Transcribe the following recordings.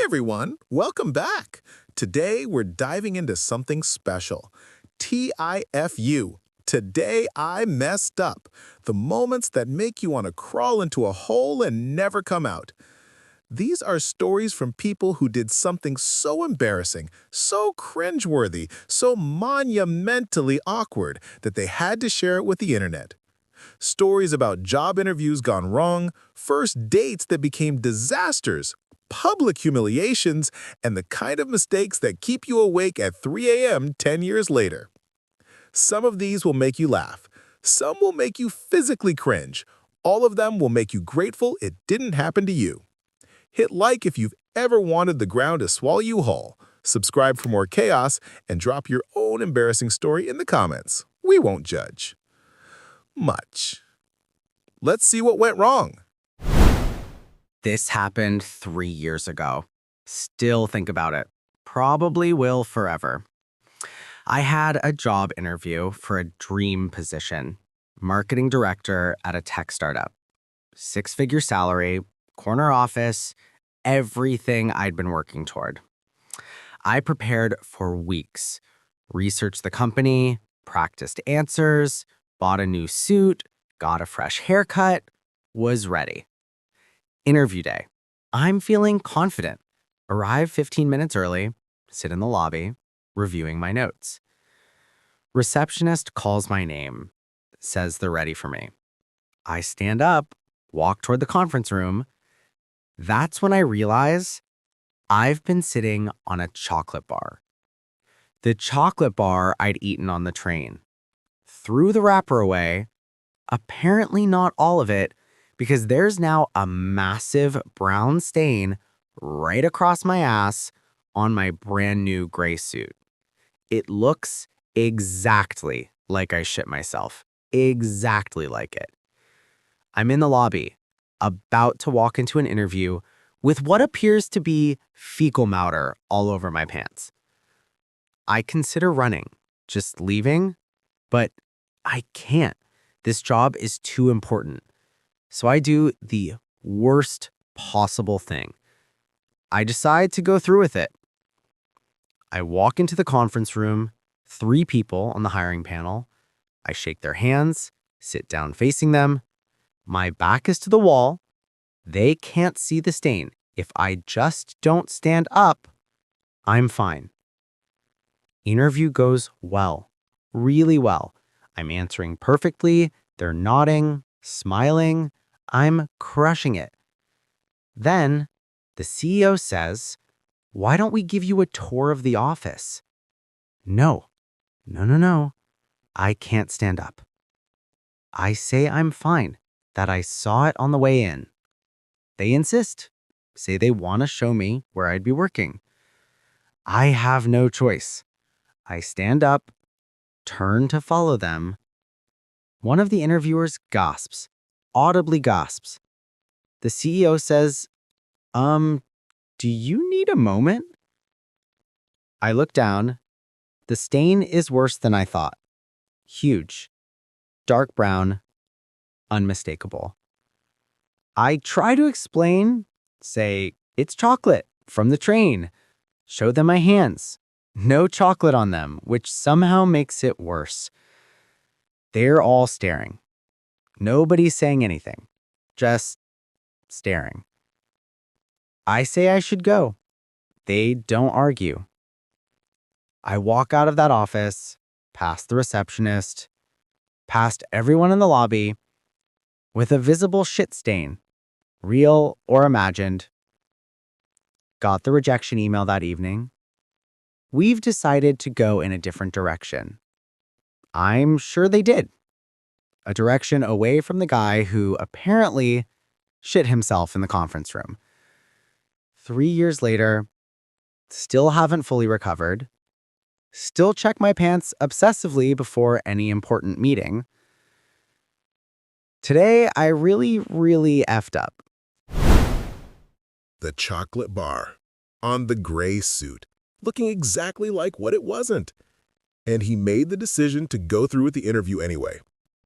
everyone, welcome back. Today we're diving into something special. TIFU. Today I messed up. The moments that make you want to crawl into a hole and never come out. These are stories from people who did something so embarrassing, so cringeworthy, so monumentally awkward that they had to share it with the internet. Stories about job interviews gone wrong, first dates that became disasters, public humiliations, and the kind of mistakes that keep you awake at 3 a.m. 10 years later. Some of these will make you laugh. Some will make you physically cringe. All of them will make you grateful it didn't happen to you. Hit like if you've ever wanted the ground to swallow you whole. Subscribe for more chaos, and drop your own embarrassing story in the comments. We won't judge much. Let's see what went wrong. This happened 3 years ago. Still think about it. Probably will forever. I had a job interview for a dream position, marketing director at a tech startup. 6-figure salary, corner office, everything I'd been working toward. I prepared for weeks, researched the company, practiced answers, bought a new suit, got a fresh haircut, was ready. Interview day. I'm feeling confident. Arrive 15 minutes early, sit in the lobby, reviewing my notes. Receptionist calls my name, says they're ready for me. I stand up, walk toward the conference room. That's when I realize I've been sitting on a chocolate bar. The chocolate bar I'd eaten on the train. Threw the wrapper away, apparently not all of it, because there's now a massive brown stain right across my ass on my brand new gray suit. It looks exactly like I shit myself. Exactly like it. I'm in the lobby, about to walk into an interview with what appears to be fecal matter all over my pants. I consider running, just leaving, but I can't. This job is too important. So I do the worst possible thing. I decide to go through with it. I walk into the conference room, 3 people on the hiring panel. I shake their hands, sit down facing them. My back is to the wall. They can't see the stain. If I just don't stand up, I'm fine. Interview goes well, really well. I'm answering perfectly. They're nodding, smiling. I'm crushing it. Then the CEO says, "Why don't we give you a tour of the office?" No. I can't stand up. I say I'm fine, that I saw it on the way in. They insist, say they want to show me where I'd be working. I have no choice. I stand up, turn to follow them. One of the interviewers gasps, audibly gasps. The CEO says, do you need a moment? I look down. The stain is worse than I thought. Huge, dark brown, unmistakable. I try to explain, say, it's chocolate from the train. Show them my hands. No chocolate on them, which somehow makes it worse. They're all staring. Nobody's saying anything, just staring. I say I should go. They don't argue. I walk out of that office, past the receptionist, past everyone in the lobby, with a visible shit stain, real or imagined. Got the rejection email that evening. We've decided to go in a different direction. I'm sure they did. A direction away from the guy who apparently shit himself in the conference room. 3 years later, still haven't fully recovered. Still check my pants obsessively before any important meeting. Today, I really effed up. The chocolate bar on the gray suit, looking exactly like what it wasn't. And he made the decision to go through with the interview anyway.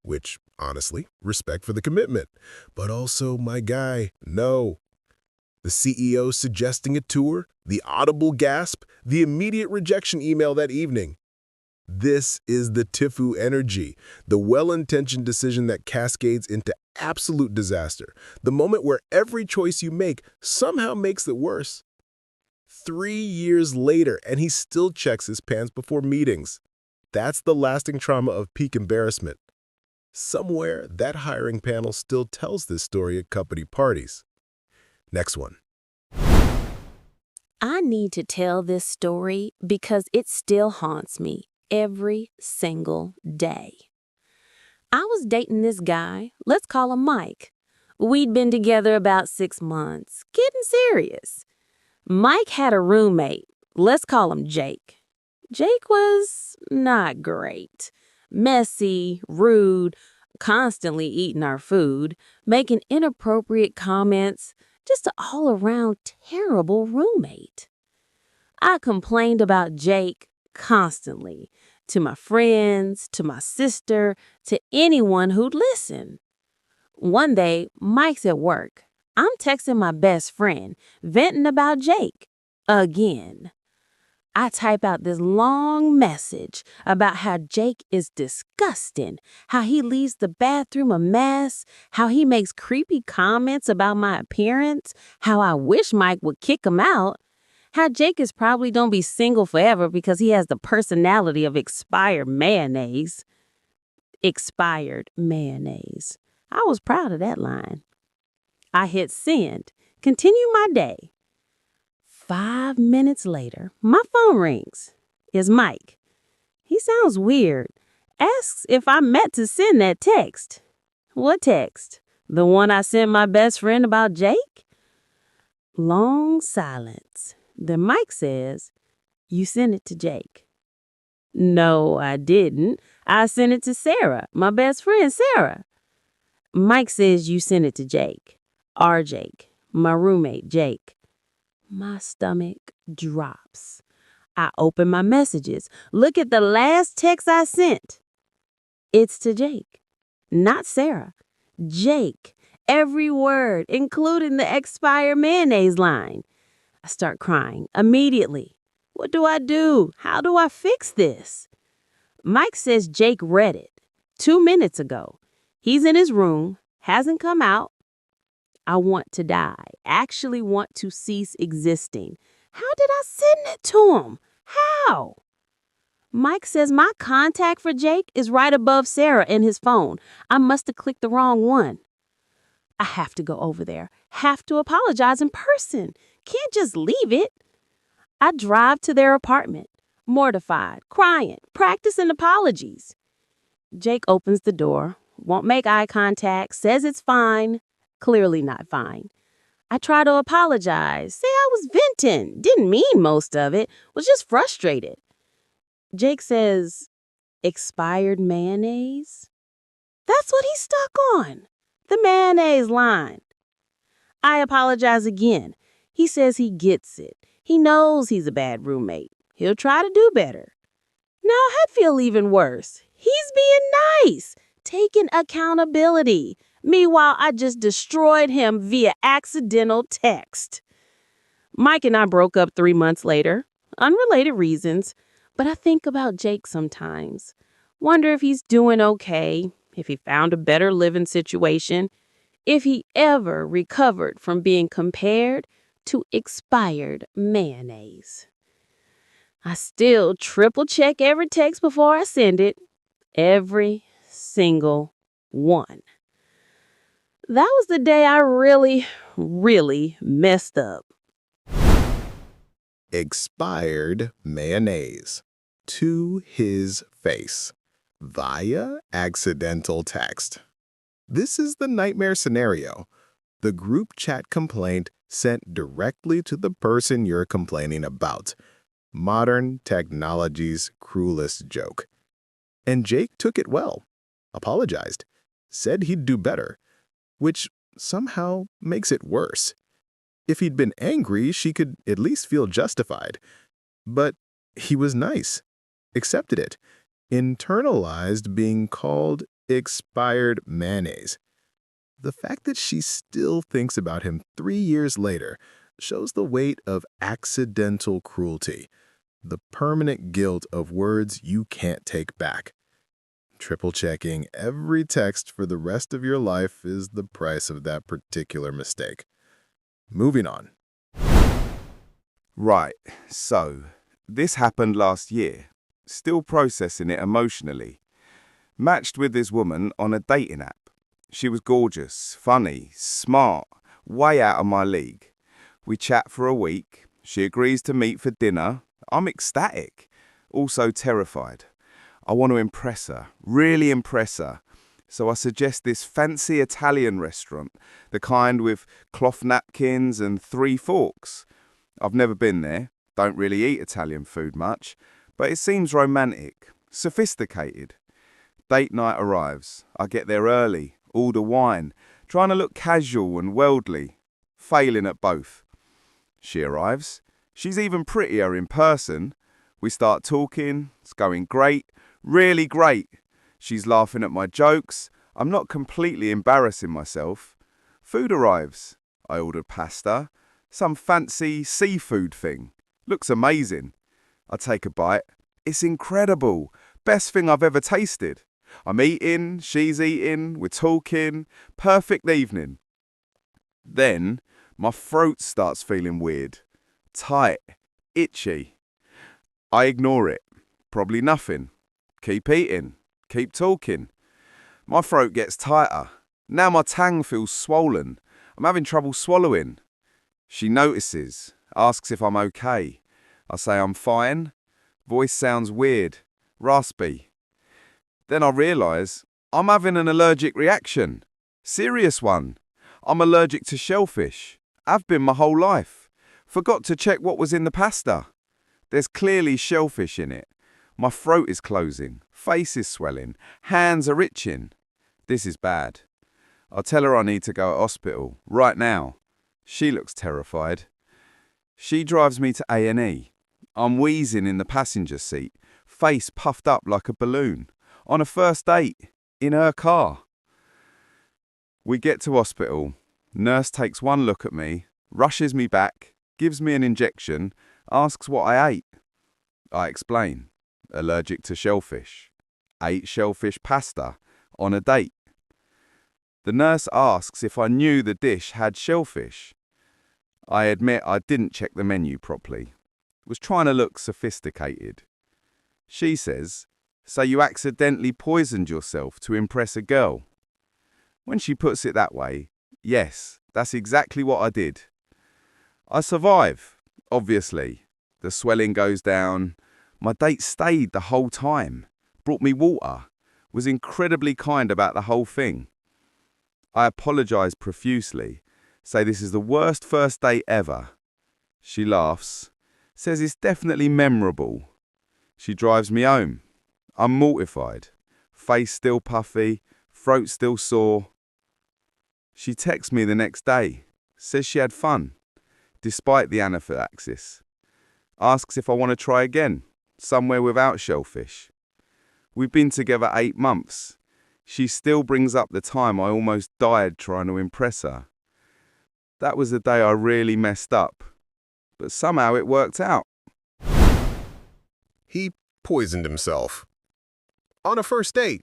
Which, honestly, respect for the commitment. But also, my guy, no. The CEO suggesting a tour, the audible gasp, the immediate rejection email that evening. This is the TIFU energy, the well-intentioned decision that cascades into absolute disaster, the moment where every choice you make somehow makes it worse. 3 years later, and he still checks his pants before meetings. That's the lasting trauma of peak embarrassment. Somewhere, that hiring panel still tells this story at company parties. Next one. I need to tell this story because it still haunts me every single day. I was dating this guy, let's call him Mike. We'd been together about 6 months, getting serious. Mike had a roommate, let's call him Jake. Jake was not great. Messy, rude, constantly eating our food, making inappropriate comments, just an all-around terrible roommate. I complained about Jake constantly, to my friends, to my sister, to anyone who'd listen. One day, Mike's at work. I'm texting my best friend, venting about Jake. Again. I type out this long message about how Jake is disgusting, how he leaves the bathroom a mess, how he makes creepy comments about my appearance, how I wish Mike would kick him out, how Jake is probably gonna be single forever because he has the personality of expired mayonnaise. Expired mayonnaise. I was proud of that line. I hit send, continue my day. 5 minutes later, my phone rings. It's Mike. He sounds weird. Asks if I meant to send that text. What text? The one I sent my best friend about Jake? Long silence. Then Mike says, "You sent it to Jake." No, I didn't. I sent it to Sarah, my best friend Sarah. Mike says you sent it to Jake. Our Jake, my roommate Jake. My stomach drops. I open my messages. Look at the last text I sent. It's to Jake, not Sarah. Jake. Every word, including the expired mayonnaise line. I start crying immediately. What do I do? How do I fix this? Mike says Jake read it 2 minutes ago. He's in his room, hasn't come out. I want to die, actually want to cease existing. How did I send it to him? How? Mike says my contact for Jake is right above Sarah in his phone. I must have clicked the wrong one. I have to go over there, have to apologize in person. Can't just leave it. I drive to their apartment, mortified, crying, practicing apologies. Jake opens the door, won't make eye contact, says it's fine. Clearly not fine. I try to apologize, say I was venting, didn't mean most of it, was just frustrated. Jake says, expired mayonnaise? That's what he's stuck on, the mayonnaise line. I apologize again. He says he gets it. He knows he's a bad roommate. He'll try to do better. Now I feel even worse. He's being nice, taking accountability. Meanwhile, I just destroyed him via accidental text. Mike and I broke up 3 months later. Unrelated reasons. But I think about Jake sometimes. Wonder if he's doing okay, if he found a better living situation, if he ever recovered from being compared to expired mayonnaise. I still triple check every text before I send it. Every single one. That was the day I really messed up. Expired mayonnaise. To his face. Via accidental text. This is the nightmare scenario. The group chat complaint sent directly to the person you're complaining about. Modern technology's cruelest joke. And Jake took it well, apologized, said he'd do better, which somehow makes it worse. If he'd been angry, she could at least feel justified. But he was nice, accepted it, internalized being called expired mayonnaise. The fact that she still thinks about him 3 years later shows the weight of accidental cruelty, the permanent guilt of words you can't take back. Triple checking every text for the rest of your life is the price of that particular mistake. Moving on. Right, so this happened last year. Still processing it emotionally. Matched with this woman on a dating app. She was gorgeous, funny, smart, way out of my league. We chat for a week. She agrees to meet for dinner. I'm ecstatic, also terrified. I want to impress her, really impress her. So I suggest this fancy Italian restaurant, the kind with cloth napkins and 3 forks. I've never been there, don't really eat Italian food much, but it seems romantic, sophisticated. Date night arrives. I get there early, order wine, trying to look casual and worldly, failing at both. She arrives. She's even prettier in person. We start talking. It's going great, really great. She's laughing at my jokes. I'm not completely embarrassing myself. Food arrives. I ordered pasta, some fancy seafood thing. Looks amazing. I take a bite. It's incredible. Best thing I've ever tasted. I'm eating, she's eating, we're talking. Perfect evening. Then my throat starts feeling weird. Tight. Itchy. I ignore it. Probably nothing. Keep eating. Keep talking. My throat gets tighter. Now my tongue feels swollen. I'm having trouble swallowing. She notices, asks if I'm okay. I say I'm fine. Voice sounds weird, raspy. Then I realise I'm having an allergic reaction. Serious one. I'm allergic to shellfish. Have been my whole life. Forgot to check what was in the pasta. There's clearly shellfish in it. My throat is closing, face is swelling, hands are itching. This is bad. I tell her I need to go to hospital, right now. She looks terrified. She drives me to A&E. I'm wheezing in the passenger seat, face puffed up like a balloon, on a first date, in her car. We get to hospital. Nurse takes one look at me, rushes me back, gives me an injection, asks what I ate. I explain. Allergic to shellfish. Ate shellfish pasta on a date. The nurse asks if I knew the dish had shellfish. I admit I didn't check the menu properly. Was trying to look sophisticated. She says, "So you accidentally poisoned yourself to impress a girl?" When she puts it that way, yes, that's exactly what I did. I survive, obviously. The swelling goes down. My date stayed the whole time, brought me water, was incredibly kind about the whole thing. I apologise profusely, say this is the worst first date ever. She laughs, says it's definitely memorable. She drives me home. I'm mortified, face still puffy, throat still sore. She texts me the next day, says she had fun, despite the anaphylaxis. Asks if I want to try again, somewhere without shellfish. We've been together 8 months. She still brings up the time I almost died trying to impress her. That was the day I really messed up, but somehow it worked out. He poisoned himself. On a first date.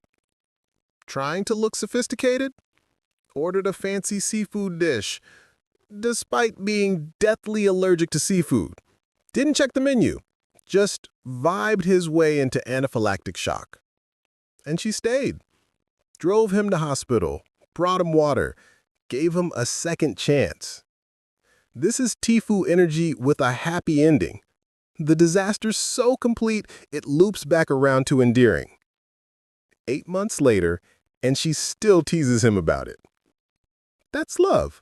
Trying to look sophisticated? Ordered a fancy seafood dish, despite being deathly allergic to seafood. Didn't check the menu. Just vibed his way into anaphylactic shock. And she stayed. Drove him to hospital, brought him water, gave him a second chance. This is TIFU energy with a happy ending. The disaster's so complete, it loops back around to endearing. 8 months later, and she still teases him about it. That's love,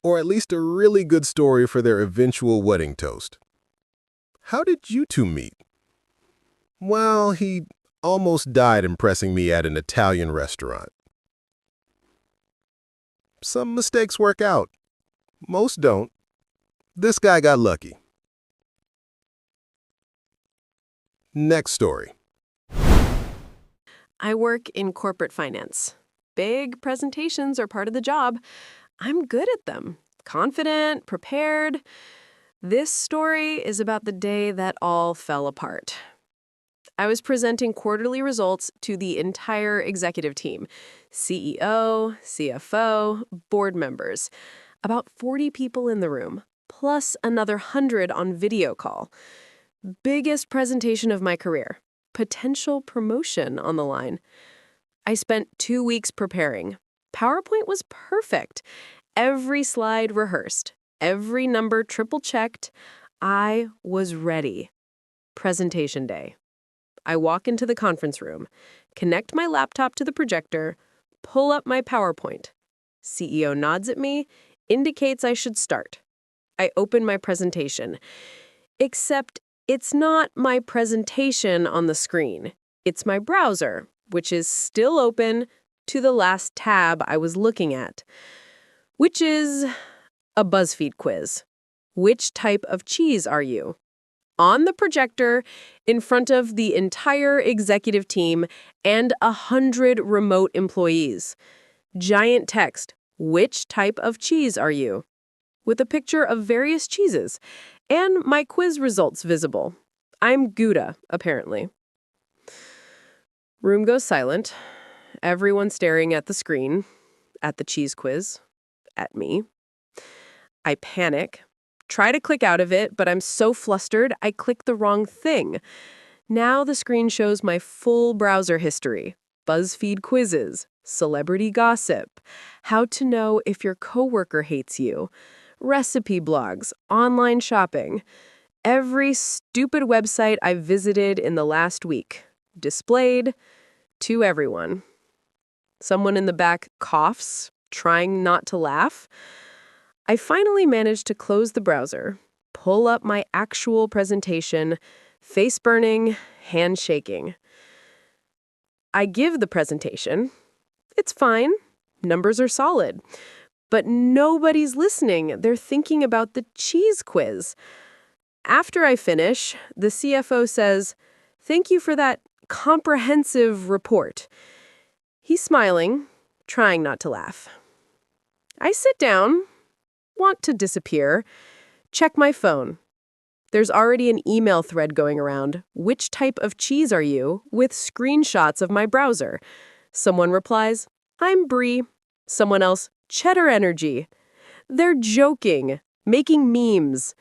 or at least a really good story for their eventual wedding toast. How did you two meet? Well, he almost died impressing me at an Italian restaurant. Some mistakes work out. Most don't. This guy got lucky. Next story. I work in corporate finance. Big presentations are part of the job. I'm good at them. Confident, prepared. This story is about the day that all fell apart. I was presenting quarterly results to the entire executive team, CEO, CFO, board members, about 40 people in the room, plus another 100 on video call. Biggest presentation of my career. Potential promotion on the line. I spent 2 weeks preparing. PowerPoint was perfect. Every slide rehearsed. Every number triple-checked. I was ready. Presentation day. I walk into the conference room, connect my laptop to the projector, pull up my PowerPoint. CEO nods at me, indicates I should start. I open my presentation. Except it's not my presentation on the screen. It's my browser, which is still open to the last tab I was looking at, which is a BuzzFeed quiz. Which type of cheese are you? On the projector, in front of the entire executive team and 100 remote employees. Giant text, which type of cheese are you? With a picture of various cheeses, and my quiz results visible. I'm Gouda, apparently. Room goes silent. Everyone staring at the screen, at the cheese quiz, at me. I panic. Try to click out of it, but I'm so flustered, I click the wrong thing. Now the screen shows my full browser history. BuzzFeed quizzes, celebrity gossip, how to know if your coworker hates you, recipe blogs, online shopping, every stupid website I visited in the last week, displayed to everyone. Someone in the back coughs, trying not to laugh. I finally managed to close the browser, pull up my actual presentation, face burning, hand shaking. I give the presentation. It's fine. Numbers are solid. But nobody's listening. They're thinking about the cheese quiz. After I finish, the CFO says, "Thank you for that comprehensive report." He's smiling, trying not to laugh. I sit down, want to disappear, check my phone. There's already an email thread going around. Which type of cheese are you? With screenshots of my browser. Someone replies, I'm Brie. Someone else, Cheddar Energy. They're joking, making memes.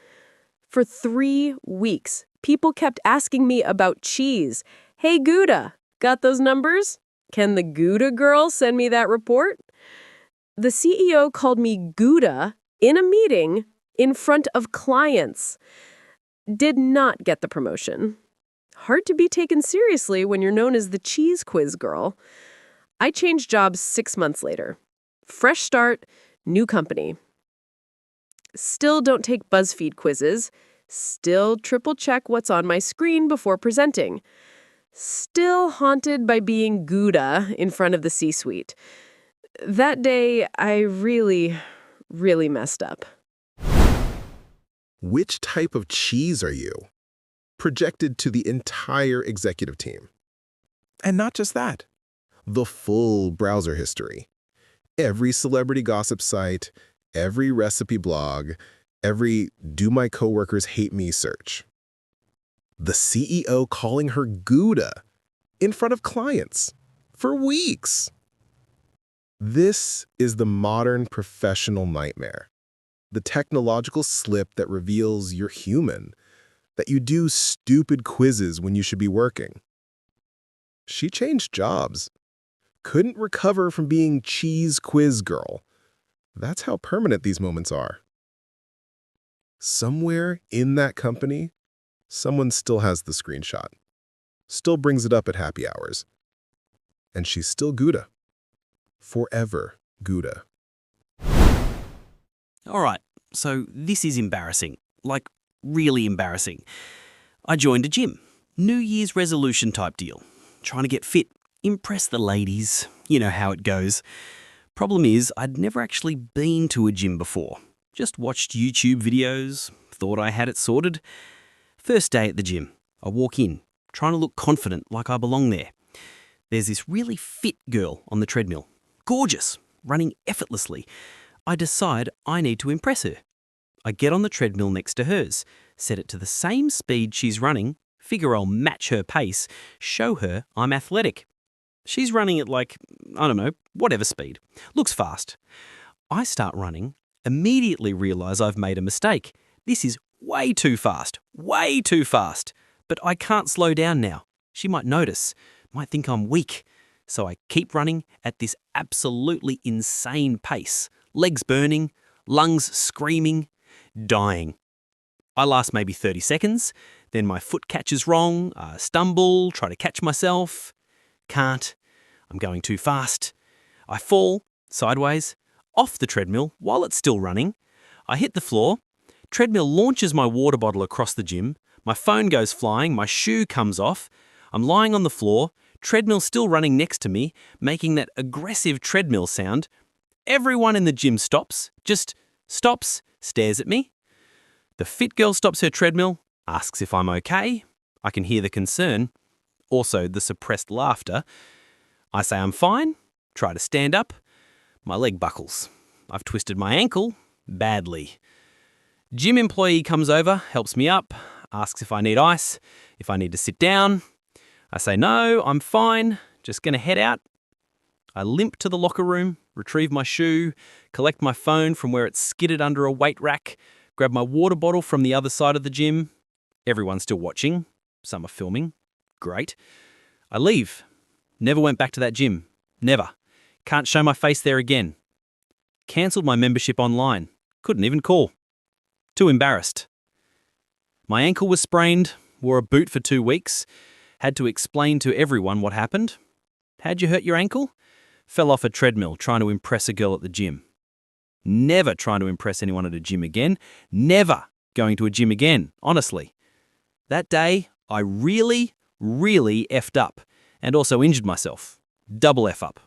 For 3 weeks, people kept asking me about cheese. Hey, Gouda, got those numbers? Can the Gouda girl send me that report? The CEO called me Gouda in a meeting in front of clients. Did not get the promotion. Hard to be taken seriously when you're known as the cheese quiz girl. I changed jobs 6 months later. Fresh start, new company. Still don't take BuzzFeed quizzes. Still triple check what's on my screen before presenting. Still haunted by being Gouda in front of the C-suite. That day, I really messed up. Which type of cheese are you? Projected to the entire executive team. And not just that. The full browser history. Every celebrity gossip site, every recipe blog, every "do my coworkers hate me" search. The CEO calling her Gouda in front of clients for weeks. This is the modern professional nightmare. The technological slip that reveals you're human, that you do stupid quizzes when you should be working. She changed jobs. Couldn't recover from being cheese quiz girl. That's how permanent these moments are. Somewhere in that company, someone still has the screenshot, still brings it up at happy hours. And she's still Gouda. Forever Gouda. All right, so this is embarrassing, like really embarrassing. I joined a gym, New Year's resolution type deal, trying to get fit, impress the ladies, you know how it goes. Problem is, I'd never actually been to a gym before, just watched YouTube videos, thought I had it sorted. First day at the gym, I walk in, trying to look confident like I belong there. There's this really fit girl on the treadmill, gorgeous, running effortlessly. I decide I need to impress her. I get on the treadmill next to hers, set it to the same speed she's running, figure I'll match her pace, show her I'm athletic. She's running at whatever speed. Looks fast. I start running, immediately realise I've made a mistake. This is way too fast. But I can't slow down now. She might notice, might think I'm weak. So I keep running at this absolutely insane pace. Legs burning, lungs screaming, dying. I last maybe 30 seconds, then my foot catches wrong, I stumble, try to catch myself. Can't. I'm going too fast. I fall, sideways, off the treadmill while it's still running. I hit the floor. Treadmill launches my water bottle across the gym. My phone goes flying, my shoe comes off. I'm lying on the floor, treadmill still running next to me, making that aggressive treadmill sound. Everyone in the gym stops, just stops, stares at me. The fit girl stops her treadmill, asks if I'm okay. I can hear the concern, also the suppressed laughter. I say I'm fine, try to stand up. My leg buckles. I've twisted my ankle, badly. Gym employee comes over, helps me up, asks if I need ice, if I need to sit down. I say no, I'm fine, just gonna head out. I limp to the locker room, retrieve my shoe, collect my phone from where it's skidded under a weight rack, grab my water bottle from the other side of the gym. Everyone's still watching. Some are filming. Great. I leave. Never went back to that gym. Never. Can't show my face there again. Cancelled my membership online. Couldn't even call. Too embarrassed. My ankle was sprained, wore a boot for 2 weeks, had to explain to everyone what happened. How'd you hurt your ankle? Fell off a treadmill trying to impress a girl at the gym. Never trying to impress anyone at a gym again. Never going to a gym again, honestly. That day, I really effed up and also injured myself. Double F up.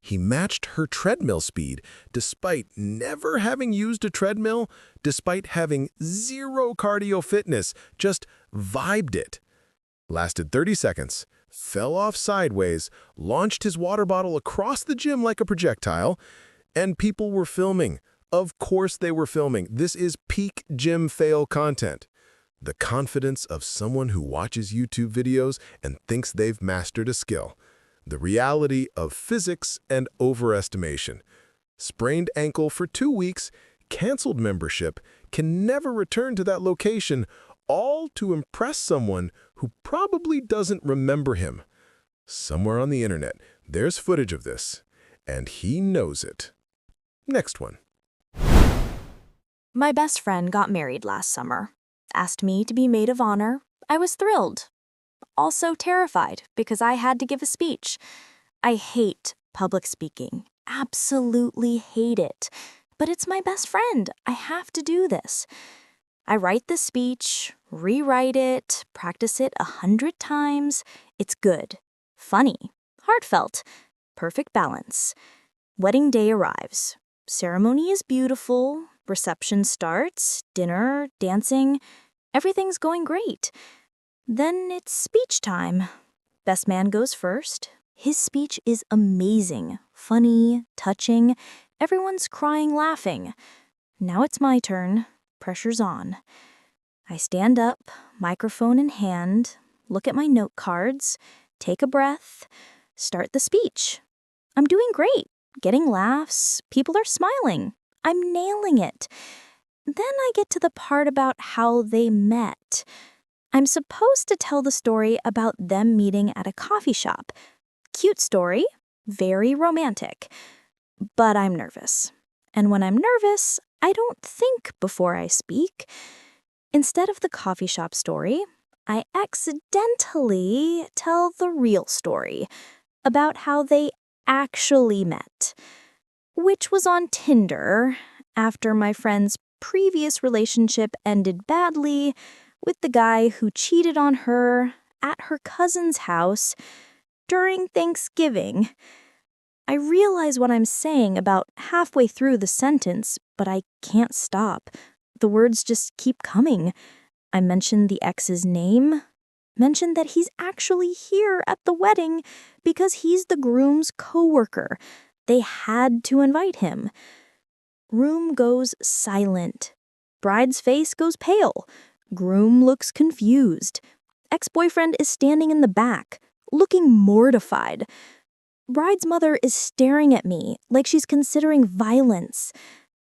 He matched her treadmill speed despite never having used a treadmill, despite having zero cardio fitness, just vibed it. Lasted 30 seconds, fell off sideways, launched his water bottle across the gym like a projectile, and people were filming. Of course they were filming. This is peak gym fail content. The confidence of someone who watches YouTube videos and thinks they've mastered a skill. The reality of physics and overestimation. Sprained ankle for 2 weeks, canceled membership, can never return to that location, all to impress someone who probably doesn't remember him. Somewhere on the internet, there's footage of this, and he knows it. Next one. My best friend got married last summer. Asked me to be maid of honor. I was thrilled. Also terrified because I had to give a speech. I hate public speaking. Absolutely hate it. But it's my best friend. I have to do this. I write the speech, rewrite it, practice it 100 times. It's good, funny, heartfelt, perfect balance. Wedding day arrives. Ceremony is beautiful. Reception starts, dinner, dancing. Everything's going great. Then it's speech time. Best man goes first. His speech is amazing, funny, touching. Everyone's crying, laughing. Now it's my turn. Pressure's on. I stand up, microphone in hand, look at my note cards, take a breath, start the speech. I'm doing great, getting laughs, people are smiling. I'm nailing it. Then I get to the part about how they met. I'm supposed to tell the story about them meeting at a coffee shop. Cute story, very romantic. But I'm nervous. And when I'm nervous, I don't think before I speak. Instead of the coffee shop story, I accidentally tell the real story about how they actually met, which was on Tinder after my friend's previous relationship ended badly with the guy who cheated on her at her cousin's house during Thanksgiving. I realize what I'm saying about halfway through the sentence, but I can't stop. The words just keep coming. I mention the ex's name, mentioned that he's actually here at the wedding because he's the groom's coworker. They had to invite him. Room goes silent. Bride's face goes pale. Groom looks confused. Ex-boyfriend is standing in the back, looking mortified. Bride's mother is staring at me like she's considering violence.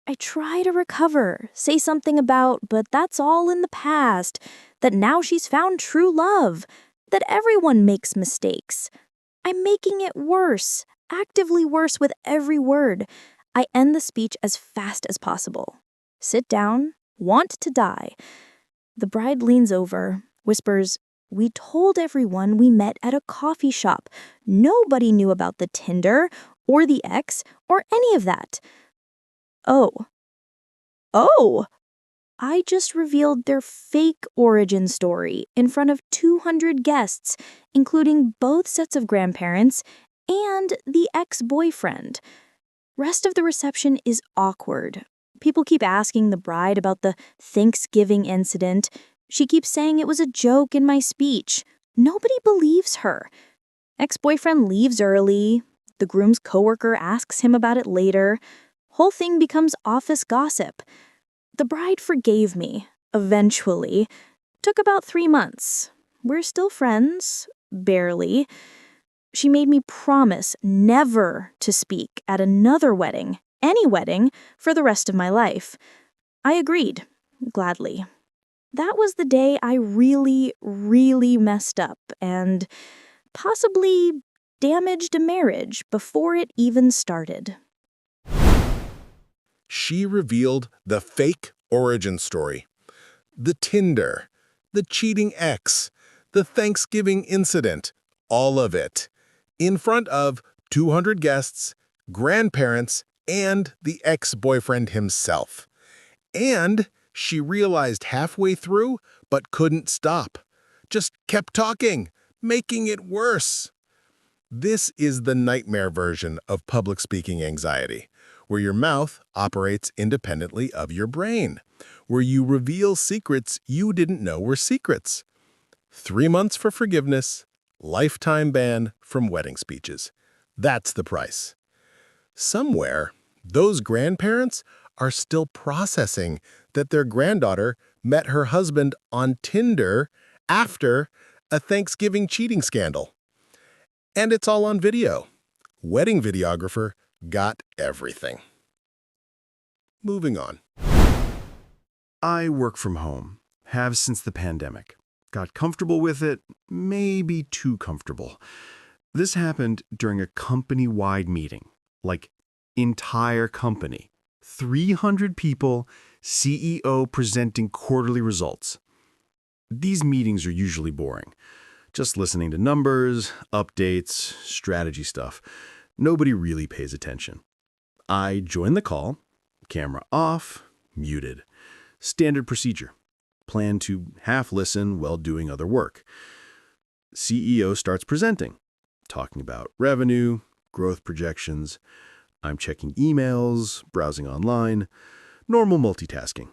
I try to recover, say something about, but that's all in the past, that now she's found true love, that everyone makes mistakes. I'm making it worse, actively worse with every word. I end the speech as fast as possible. Sit down, want to die. The bride leans over, whispers, "We told everyone we met at a coffee shop. Nobody knew about the Tinder or the ex or any of that." Oh. I just revealed their fake origin story in front of 200 guests, including both sets of grandparents and the ex-boyfriend. Rest of the reception is awkward. People keep asking the bride about the Thanksgiving incident. She keeps saying it was a joke in my speech. Nobody believes her. Ex-boyfriend leaves early. The groom's coworker asks him about it later. Whole thing becomes office gossip. The bride forgave me, eventually. Took about 3 months. We're still friends, barely. She made me promise never to speak at another wedding, any wedding, for the rest of my life. I agreed, gladly. That was the day I really, really messed up and possibly damaged a marriage before it even started. She revealed the fake origin story. The Tinder, the cheating ex, the Thanksgiving incident, all of it. In front of 200 guests, grandparents, and the ex-boyfriend himself. And she realized halfway through, but couldn't stop. Just kept talking, making it worse. This is the nightmare version of public speaking anxiety, where your mouth operates independently of your brain, where you reveal secrets you didn't know were secrets. 3 months for forgiveness, lifetime ban from wedding speeches. That's the price. Somewhere, those grandparents are still processing that their granddaughter met her husband on Tinder after a Thanksgiving cheating scandal. And it's all on video. Wedding videographer got everything. Moving on. I work from home, have since the pandemic. Got comfortable with it, maybe too comfortable. This happened during a company-wide meeting, like entire company. 300 people, CEO presenting quarterly results. These meetings are usually boring. Just listening to numbers, updates, strategy stuff. Nobody really pays attention. I join the call, camera off, muted. Standard procedure. Plan to half listen while doing other work. CEO starts presenting, talking about revenue, growth projections. I'm checking emails, browsing online, normal multitasking.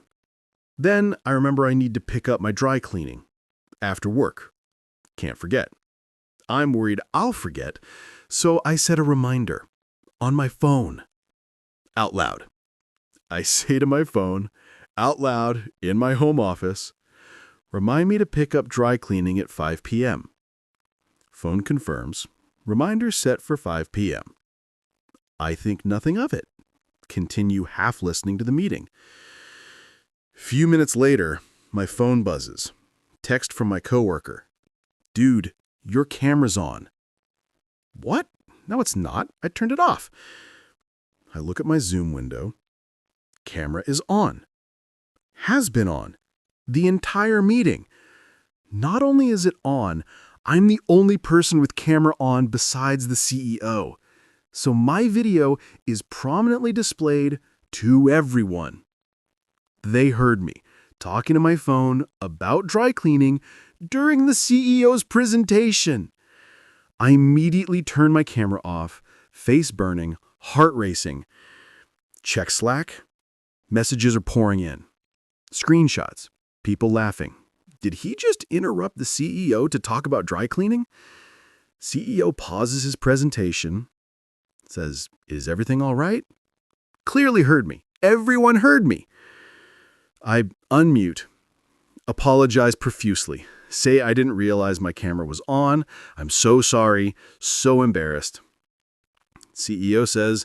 Then I remember I need to pick up my dry cleaning after work. Can't forget. I'm worried I'll forget, so I set a reminder on my phone. Out loud. I say to my phone, out loud, in my home office, remind me to pick up dry cleaning at 5 p.m. Phone confirms, reminder set for 5 p.m. I think nothing of it. Continue half listening to the meeting. Few minutes later, my phone buzzes. Text from my coworker. Dude, your camera's on. What? No, it's not. I turned it off. I look at my Zoom window. Camera is on. Has been on. The entire meeting. Not only is it on, I'm the only person with camera on besides the CEO. So my video is prominently displayed to everyone. They heard me talking to my phone about dry cleaning during the CEO's presentation. I immediately turn my camera off, face burning, heart racing. Check Slack. Messages are pouring in. Screenshots. People laughing. Did he just interrupt the CEO to talk about dry cleaning? CEO pauses his presentation, says, "Is everything all right?" Clearly heard me. Everyone heard me. I unmute, apologize profusely, say I didn't realize my camera was on. I'm so sorry, so embarrassed. CEO says,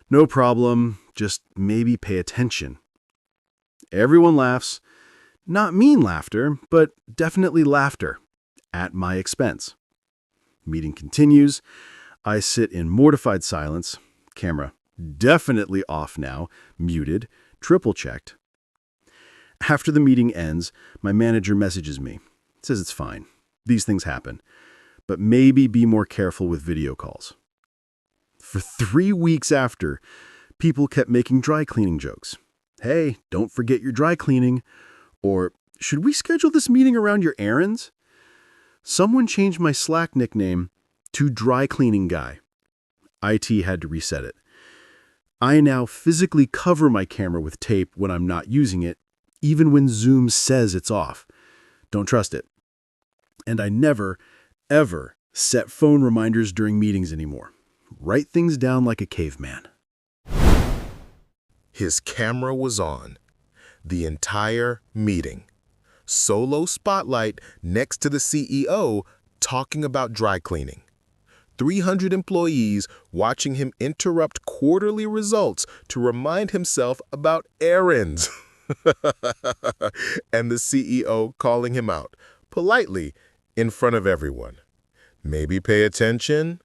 "No problem, just maybe pay attention." Everyone laughs. Not mean laughter, but definitely laughter. At my expense. Meeting continues. I sit in mortified silence. Camera definitely off now, muted, triple-checked. After the meeting ends, my manager messages me. Says it's fine. These things happen. But maybe be more careful with video calls. For 3 weeks after, people kept making dry cleaning jokes. "Hey, don't forget your dry cleaning." Or, "Should we schedule this meeting around your errands?" Someone changed my Slack nickname to Dry Cleaning Guy. IT had to reset it. I now physically cover my camera with tape when I'm not using it, even when Zoom says it's off. Don't trust it. And I never, ever set phone reminders during meetings anymore. Write things down like a caveman. His camera was on. The entire meeting. Solo spotlight next to the CEO talking about dry cleaning. 300 employees watching him interrupt quarterly results to remind himself about errands. And the CEO calling him out, politely, in front of everyone. Maybe pay attention?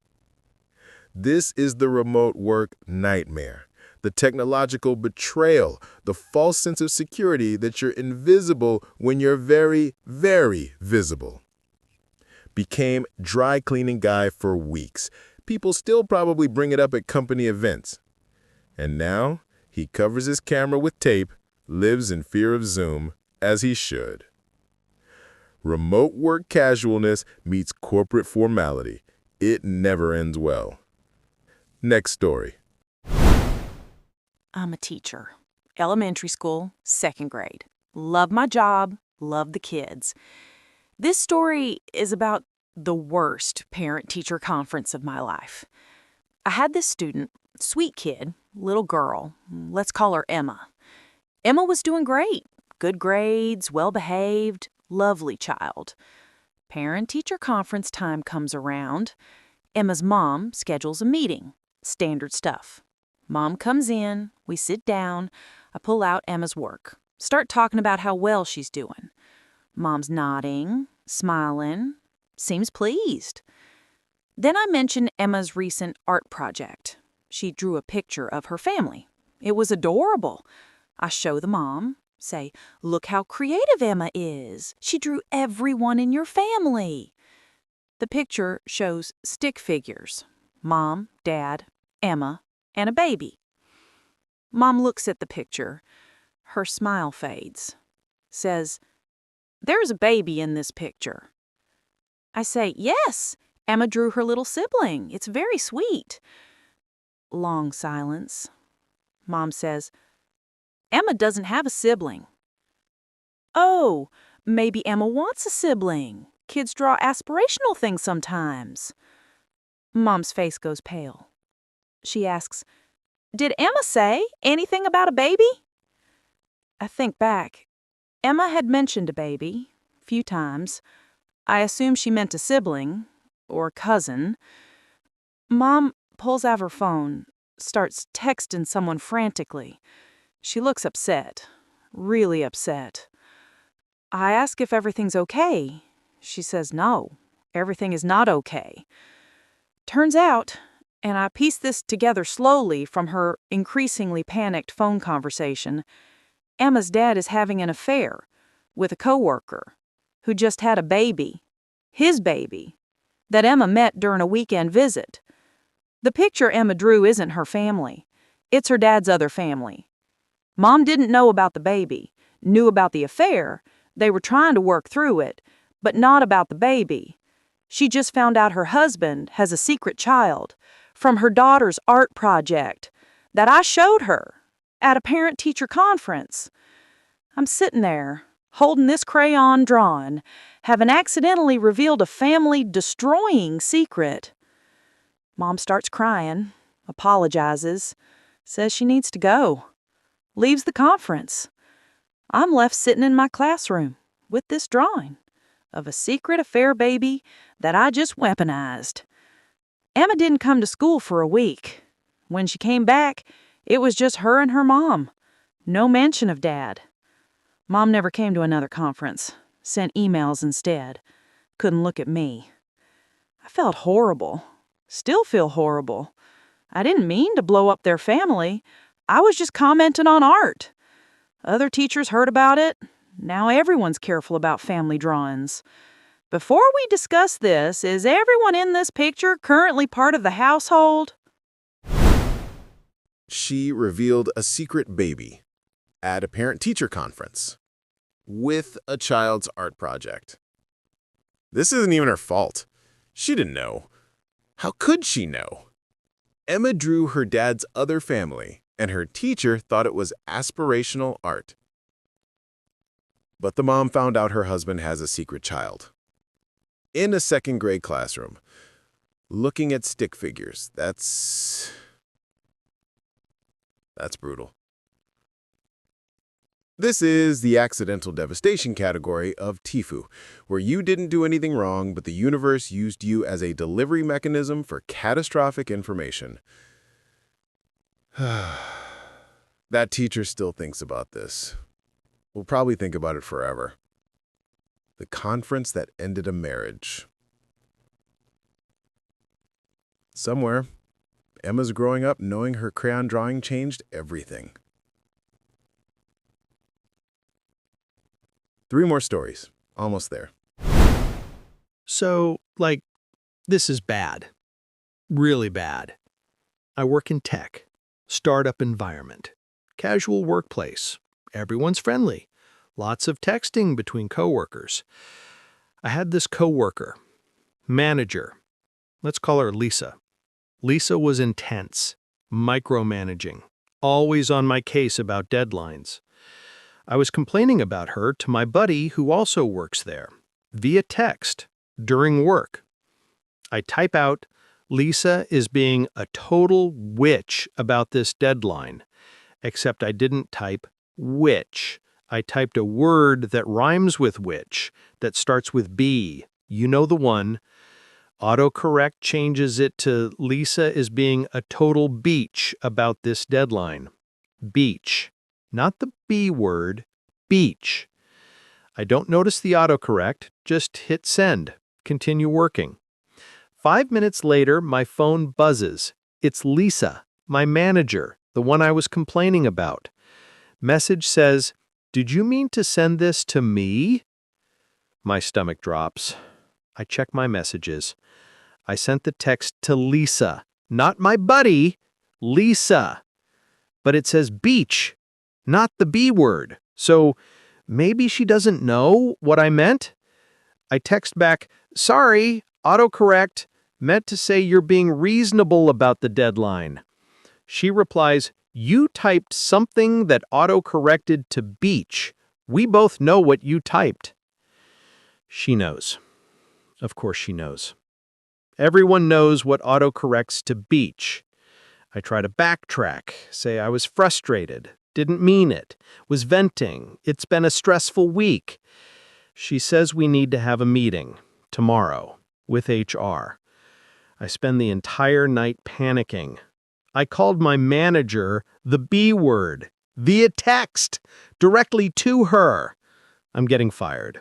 This is the remote work nightmare. The technological betrayal, the false sense of security that you're invisible when you're very, very visible. Became dry cleaning guy for weeks. People still probably bring it up at company events. And now he covers his camera with tape, lives in fear of Zoom, as he should. Remote work casualness meets corporate formality. It never ends well. Next story. I'm a teacher. Elementary school, 2nd grade. Love my job, love the kids. This story is about the worst parent-teacher conference of my life. I had this student, sweet kid, little girl, let's call her Emma. Emma was doing great. Good grades, well-behaved, lovely child. Parent-teacher conference time comes around. Emma's mom schedules a meeting. Standard stuff. Mom comes in, we sit down, I pull out Emma's work, start talking about how well she's doing. Mom's nodding, smiling, seems pleased. Then I mention Emma's recent art project. She drew a picture of her family. It was adorable. I show the mom, say, "Look how creative Emma is. She drew everyone in your family." The picture shows stick figures. Mom, Dad, Emma, and a baby. Mom looks at the picture. Her smile fades. Says, "There's a baby in this picture." I say, "Yes, Emma drew her little sibling. It's very sweet." Long silence. Mom says, "Emma doesn't have a sibling." "Oh, maybe Emma wants a sibling. Kids draw aspirational things sometimes." Mom's face goes pale. She asks, "Did Emma say anything about a baby?" I think back. Emma had mentioned a baby a few times. I assume she meant a sibling or cousin. Mom pulls out her phone, starts texting someone frantically. She looks upset, really upset. I ask if everything's okay. She says no, everything is not okay. Turns out, and I piece this together slowly from her increasingly panicked phone conversation, Emma's dad is having an affair with a coworker who just had a baby, his baby, that Emma met during a weekend visit. The picture Emma drew isn't her family. It's her dad's other family. Mom didn't know about the baby, knew about the affair. They were trying to work through it, but not about the baby. She just found out her husband has a secret child from her daughter's art project that I showed her at a parent-teacher conference. I'm sitting there, holding this crayon drawing, having accidentally revealed a family-destroying secret. Mom starts crying, apologizes, says she needs to go, leaves the conference. I'm left sitting in my classroom with this drawing of a secret affair baby that I just weaponized. Emma didn't come to school for a week. When she came back, it was just her and her mom. No mention of Dad. Mom never came to another conference. Sent emails instead. Couldn't look at me. I felt horrible. Still feel horrible. I didn't mean to blow up their family. I was just commenting on art. Other teachers heard about it. Now everyone's careful about family drawings. Before we discuss this, is everyone in this picture currently part of the household? She revealed a secret baby at a parent-teacher conference with a child's art project. This isn't even her fault. She didn't know. How could she know? Emma drew her dad's other family, and her teacher thought it was aspirational art. But the mom found out her husband has a secret child. In a second-grade classroom, looking at stick figures. That's brutal. This is the accidental devastation category of TIFU, where you didn't do anything wrong, but the universe used you as a delivery mechanism for catastrophic information. That teacher still thinks about this. Will probably think about it forever. The conference that ended a marriage. Somewhere, Emma's growing up knowing her crayon drawing changed everything. 3 more stories. Almost there. So, this is bad. Really bad. I work in tech, startup environment, casual workplace. Everyone's friendly. Lots of texting between coworkers. I had this coworker, manager. Let's call her Lisa. Lisa was intense, micromanaging, always on my case about deadlines. I was complaining about her to my buddy who also works there, via text, during work. I type out, Lisa is being a total witch about this deadline, except I didn't type witch. I typed a word that rhymes with witch, that starts with B. You know the one. Autocorrect changes it to Lisa is being a total beach about this deadline. Beach. Not the B word, beach. I don't notice the autocorrect, just hit send. Continue working. 5 minutes later, my phone buzzes. It's Lisa, my manager, the one I was complaining about. Message says, "Did you mean to send this to me?" My stomach drops. I check my messages. I sent the text to Lisa, not my buddy, Lisa. But it says beach, not the B word. So maybe she doesn't know what I meant? I text back, sorry, autocorrect, meant to say you're being reasonable about the deadline. She replies, you typed something that autocorrected to beach. We both know what you typed. She knows. Of course she knows. Everyone knows what autocorrects to beach. I try to backtrack, say I was frustrated, didn't mean it, was venting, it's been a stressful week. She says we need to have a meeting, tomorrow, with HR. I spend the entire night panicking. I called my manager the B word, via text, directly to her. I'm getting fired.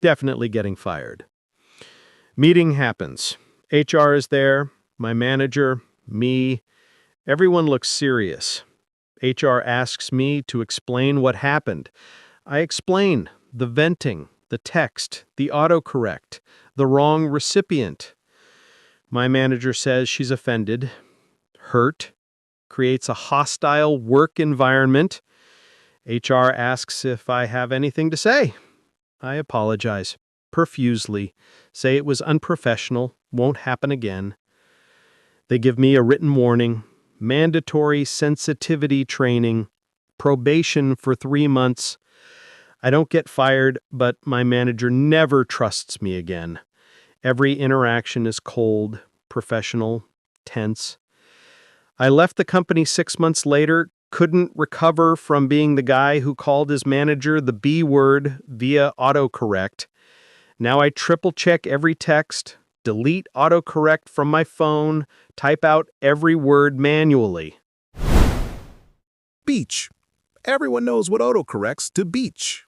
Definitely getting fired. Meeting happens. HR is there, my manager, me. Everyone looks serious. HR asks me to explain what happened. I explain the venting, the text, the autocorrect, the wrong recipient. My manager says she's offended, hurt, creates a hostile work environment. HR asks if I have anything to say. I apologize, profusely, say it was unprofessional, won't happen again. They give me a written warning, mandatory sensitivity training, probation for 3 months. I don't get fired, but my manager never trusts me again. Every interaction is cold, professional, tense. I left the company 6 months later, couldn't recover from being the guy who called his manager the B word via autocorrect. Now I triple-check every text, delete autocorrect from my phone, type out every word manually. Beach. Everyone knows what autocorrects to beach.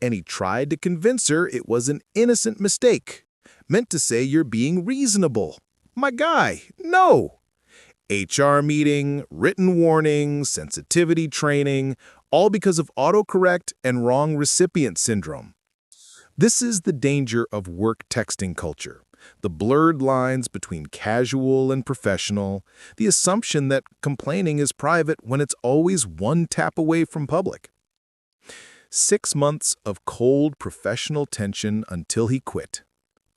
And he tried to convince her it was an innocent mistake, meant to say you're being reasonable. My guy, no. HR meeting, written warning, sensitivity training, all because of autocorrect and wrong recipient syndrome. This is the danger of work texting culture. The blurred lines between casual and professional, the assumption that complaining is private when it's always one tap away from public. 6 months of cold professional tension until he quit.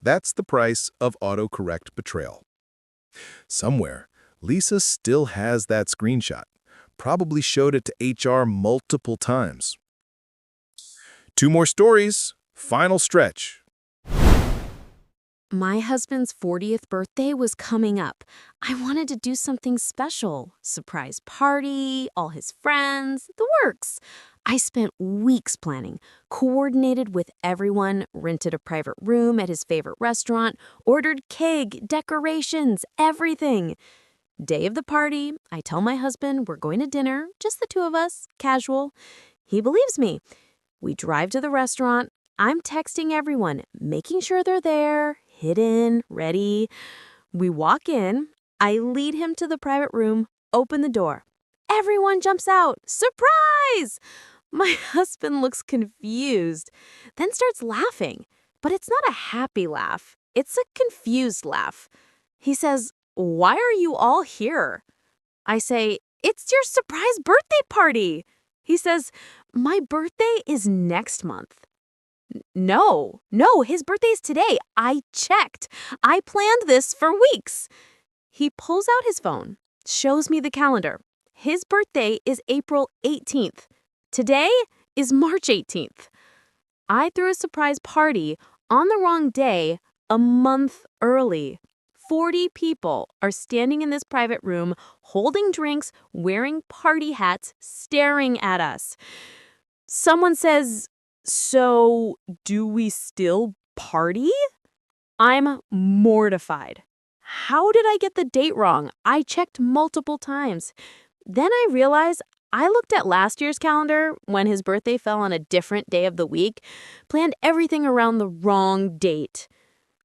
That's the price of autocorrect betrayal. Somewhere, Lisa still has that screenshot. Probably showed it to HR multiple times. 2 more stories. Final stretch. My husband's 40th birthday was coming up. I wanted to do something special. Surprise party, all his friends, the works. I spent weeks planning, coordinated with everyone, rented a private room at his favorite restaurant, ordered cake, decorations, everything. Day of the party, I tell my husband we're going to dinner, just the 2 of us, casual. He believes me. We drive to the restaurant. I'm texting everyone, making sure they're there, hidden, ready. We walk in. I lead him to the private room, open the door. Everyone jumps out. Surprise! My husband looks confused, then starts laughing. But it's not a happy laugh. It's a confused laugh. He says, "Why are you all here?" I say, "It's your surprise birthday party." He says, "My birthday is next month." No, his birthday's today. I checked. I planned this for weeks. He pulls out his phone, shows me the calendar. His birthday is April 18th. Today is March 18th. I threw a surprise party on the wrong day, a month early. 40 people are standing in this private room, holding drinks, wearing party hats, staring at us. Someone says, "So, do we still party?" I'm mortified. How did I get the date wrong? I checked multiple times. Then I realized I looked at last year's calendar when his birthday fell on a different day of the week, planned everything around the wrong date.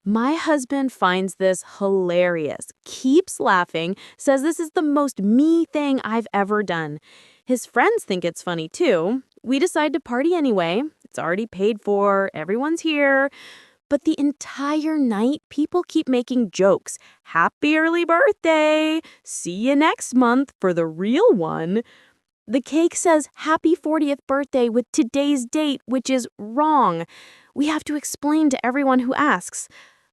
My husband finds this hilarious, keeps laughing, says this is the most me thing I've ever done. His friends think it's funny too. We decide to party anyway. It's already paid for. Everyone's here. But the entire night, people keep making jokes. "Happy early birthday. See you next month for the real one." The cake says happy 40th birthday with today's date, which is wrong. We have to explain to everyone who asks.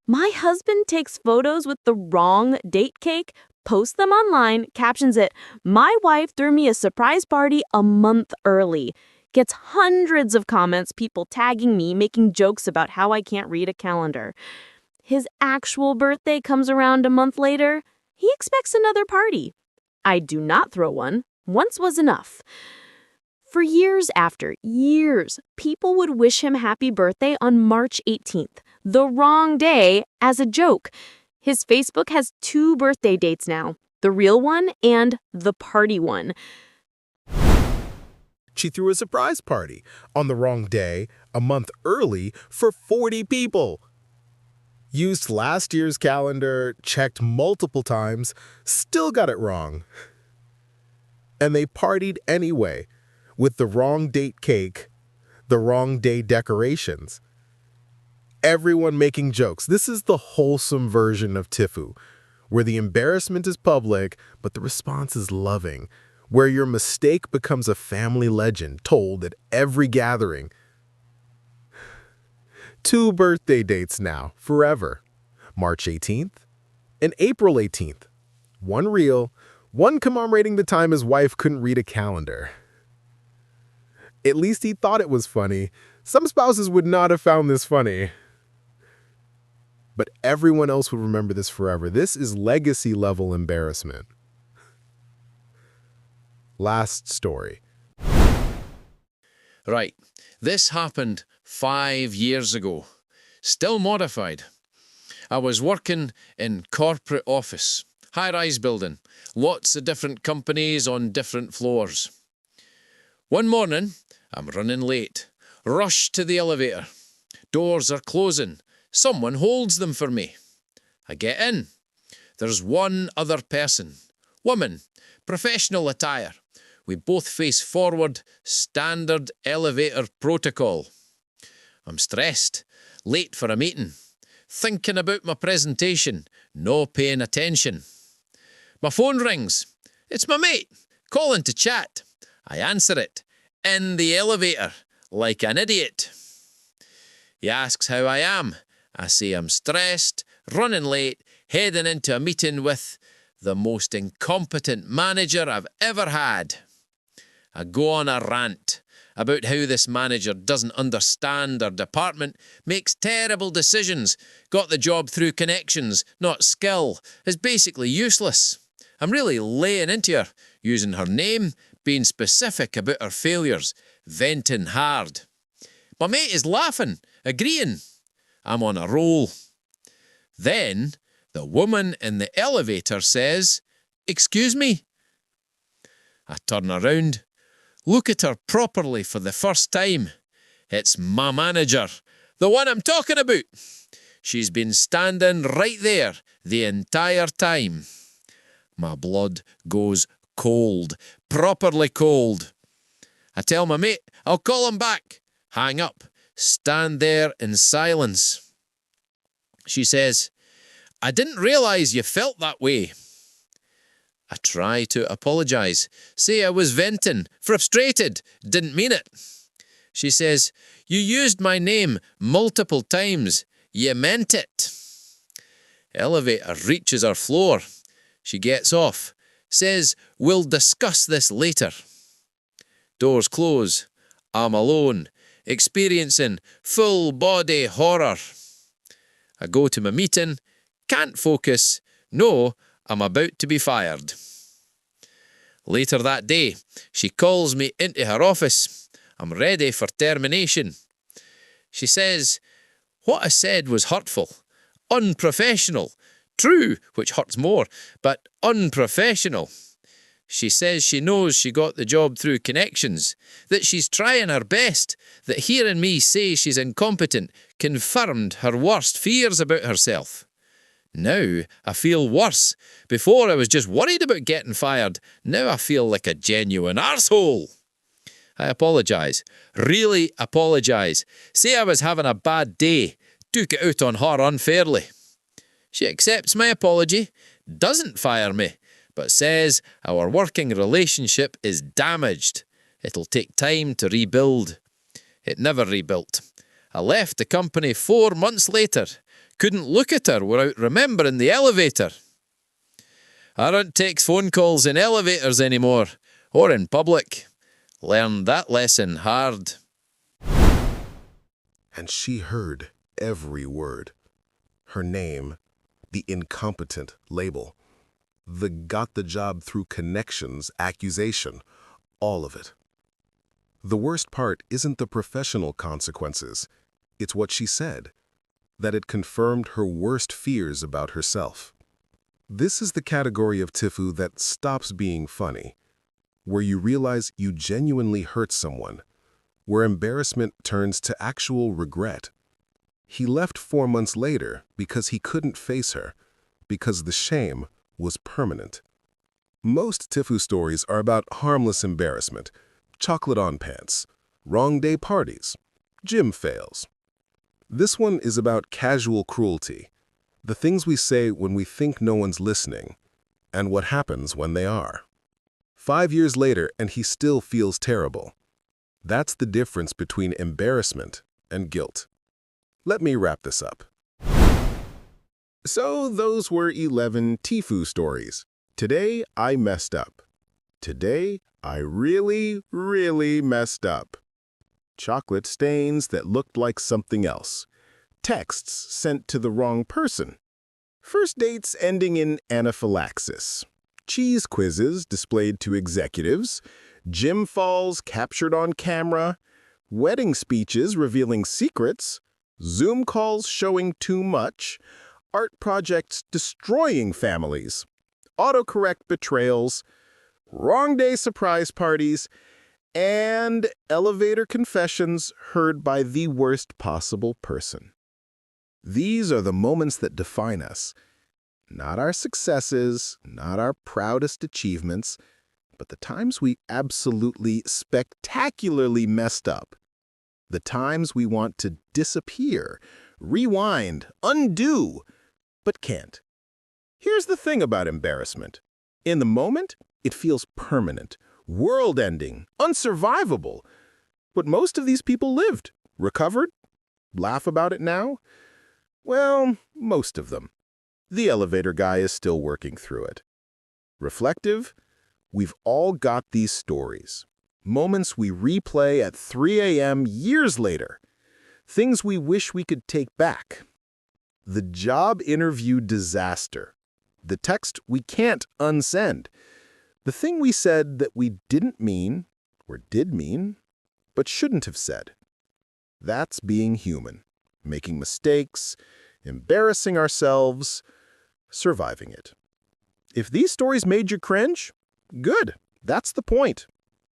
My husband takes photos with the wrong date cake, posts them online, captions it, "My wife threw me a surprise party a month early." Gets hundreds of comments, people tagging me, making jokes about how I can't read a calendar. His actual birthday comes around a month later. He expects another party. I do not throw one. Once was enough. For years after, people would wish him happy birthday on March 18th, the wrong day, as a joke. His Facebook has 2 birthday dates now, the real one and the party one. She threw a surprise party on the wrong day, a month early, for 40 people. Used last year's calendar, checked multiple times, still got it wrong. And they partied anyway, with the wrong date cake, the wrong day decorations. Everyone making jokes. This is the wholesome version of TIFU, where the embarrassment is public, but the response is loving, where your mistake becomes a family legend told at every gathering. 2 birthday dates now, forever. March 18th and April 18th. One real, one commemorating the time his wife couldn't read a calendar. At least he thought it was funny. Some spouses would not have found this funny. But everyone else would remember this forever. This is legacy-level embarrassment. Last story. Right, this happened 5 years ago. Still modified. I was working in corporate office, high-rise building, lots of different companies on different floors. One morning, I'm running late, rush to the elevator. Doors are closing. Someone holds them for me. I get in. There's one other person. Woman, professional attire. We both face forward, standard elevator protocol. I'm stressed, late for a meeting, thinking about my presentation, no paying attention. My phone rings. It's my mate, calling to chat. I answer it, in the elevator, like an idiot. He asks how I am. I say I'm stressed, running late, heading into a meeting with the most incompetent manager I've ever had. I go on a rant about how this manager doesn't understand our department, makes terrible decisions, got the job through connections, not skill, is basically useless. I'm really laying into her, using her name, being specific about her failures, venting hard. My mate is laughing, agreeing. I'm on a roll. Then the woman in the elevator says, "Excuse me." I turn around, look at her properly for the first time. It's my manager, the one I'm talking about. She's been standing right there the entire time. My blood goes cold, properly cold. I tell my mate, I'll call him back. Hang up, stand there in silence. She says, "I didn't realise you felt that way." I try to apologise, say I was venting, frustrated, didn't mean it. She says, "You used my name multiple times. You meant it." Elevator reaches her floor. She gets off, says, "We'll discuss this later." Doors close. I'm alone, experiencing full body horror. I go to my meeting, can't focus, know I'm about to be fired. Later that day, she calls me into her office. I'm ready for termination. She says, "What I said was hurtful, unprofessional, true, which hurts more, but unprofessional." She says she knows she got the job through connections, that she's trying her best, that hearing me say she's incompetent confirmed her worst fears about herself. Now I feel worse. Before I was just worried about getting fired. Now I feel like a genuine arsehole. I apologise. Really apologise. Say I was having a bad day. Took it out on her unfairly. She accepts my apology, doesn't fire me, but says our working relationship is damaged. It'll take time to rebuild. It never rebuilt. I left the company 4 months later. Couldn't look at her without remembering the elevator. I don't take phone calls in elevators anymore, or in public. Learned that lesson hard. And she heard every word. Her name, the incompetent label, the got the job through connections accusation, all of it. The worst part isn't the professional consequences. It's what she said, that it confirmed her worst fears about herself. This is the category of TIFU that stops being funny, where you realize you genuinely hurt someone, where embarrassment turns to actual regret. He left 4 months later because he couldn't face her, because the shame was permanent. Most TIFU stories are about harmless embarrassment, chocolate on pants, wrong day parties, gym fails. This one is about casual cruelty, the things we say when we think no one's listening, and what happens when they are. 5 years later, and he still feels terrible. That's the difference between embarrassment and guilt. Let me wrap this up. So those were 11 TIFU stories. Today, I messed up. Today, I really, really messed up. chocolate stains that looked like something else, texts sent to the wrong person, first dates ending in anaphylaxis, cheese quizzes displayed to executives, gym falls captured on camera, wedding speeches revealing secrets, Zoom calls showing too much, art projects destroying families, autocorrect betrayals, wrong day surprise parties, and elevator confessions heard by the worst possible person. These are the moments that define us. Not our successes, not our proudest achievements, but the times we absolutely spectacularly messed up. The times we want to disappear, rewind, undo, but can't. Here's the thing about embarrassment. In the moment, it feels permanent, world-ending, unsurvivable. But most of these people lived, recovered, laugh about it now. Well, most of them. The elevator guy is still working through it. Reflective, we've all got these stories. Moments we replay at 3 a.m. years later. Things we wish we could take back. The job interview disaster. The text we can't unsend. The thing we said that we didn't mean, or did mean, but shouldn't have said. That's being human. Making mistakes, embarrassing ourselves, surviving it. If these stories made you cringe, good. That's the point.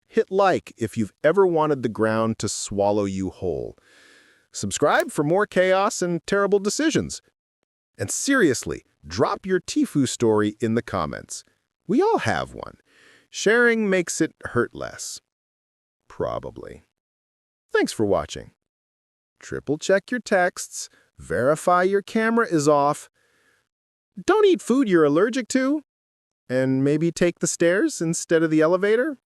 Hit like if you've ever wanted the ground to swallow you whole. Subscribe for more chaos and terrible decisions. And seriously, drop your TIFU story in the comments. We all have one. Sharing makes it hurt less. Probably. Thanks for watching. Triple check your texts, verify your camera is off. Don't eat food you're allergic to, and maybe take the stairs instead of the elevator.